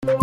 30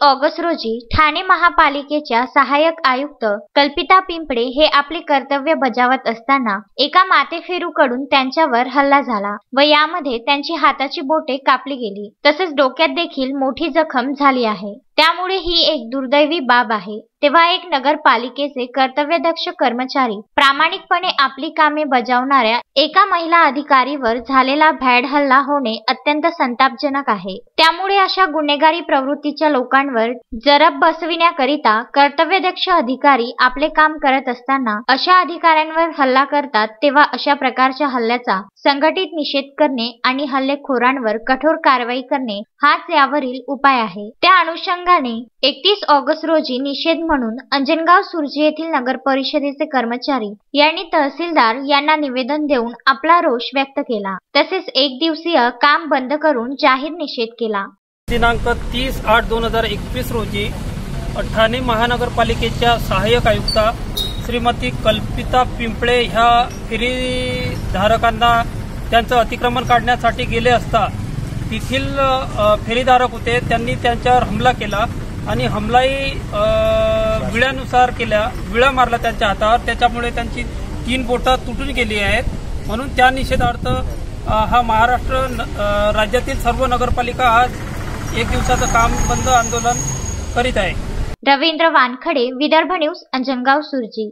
August रोजी ठाणे महापालिकेच्या सहाय्यक आयुक्त कल्पिता पिंपळे हे आपले कर्तव्य बजावत असताना एका माथेफिरूकडून त्यांच्यावर हल्ला झाला व यामध्ये त्यांची हाताची बोटे कापली गेली, तसेच डोक्यात देखील मोठी जखम झाली आहे। त्यामुळे ही एक दुर्दैवी बाब आहे। तेव्हा एक नगरपालिकेचे कर्तव्यदक्ष कर्मचारी प्रामाणिकपणे आपली कामे बजावणाऱ्या एका महिला अधिकारीवर झालेला भ्याड हल्ला होणे अत्यंत संतापजनक आहे। त्यामुळे अशा गुन्हेगारी प्रवृत्तीच्या लोकांवर जरब बसविण्याकरिता कर्तव्यदक्ष अधिकारी आपले काम करत असताना अशा अधिकाऱ्यांवर हल्ला करतात, तेव्हा अशा प्रकारच्या हल्ल्याचा संघटित निषेध करणे आणि हल्लेखोरांवर कठोर कारवाई करणे हाच यावरील उपाय आहे। त्या अनुषंगाने 31 ऑगस्ट रोजी निषेध म्हणून अंजनगाव सुर्जी येथील नगर परिषदेचे कर्मचारी यांनी तहसीलदार यांना निवेदन देऊन आपला रोष व्यक्त केला। तसेच एक दिवसीय काम बंद करून जाहीर निषेध केला। दिनांक 30/8/2021 रोजी ठाणे महानगरपालिकेच्या सहाय्यक आयुक्ता श्रीमती कल्पिता पिंपळे ह्या फेरीधारकांना त्यांचं अतिक्रमण काढण्यासाठी गेले असता तेथील फेरीधारक होते, त्यांनी त्यांच्यावर हमला केला आणि हमलाही विळ्यानुसार केला, विळा मारला त्यांच्या हातावर। त्याच्यामुळे त्यांची 3 बोटं तुटून गेली आहेत। म्हणून त्या निषेधार्थ हा महाराष्ट्र राज्यातील सर्व नगरपालिका आज 1 दिवसाचं काम बंद आंदोलन करीत आहे। रवींद्र वानखडे, विदर्भ न्यूज, अंजनगाव सुर्जी।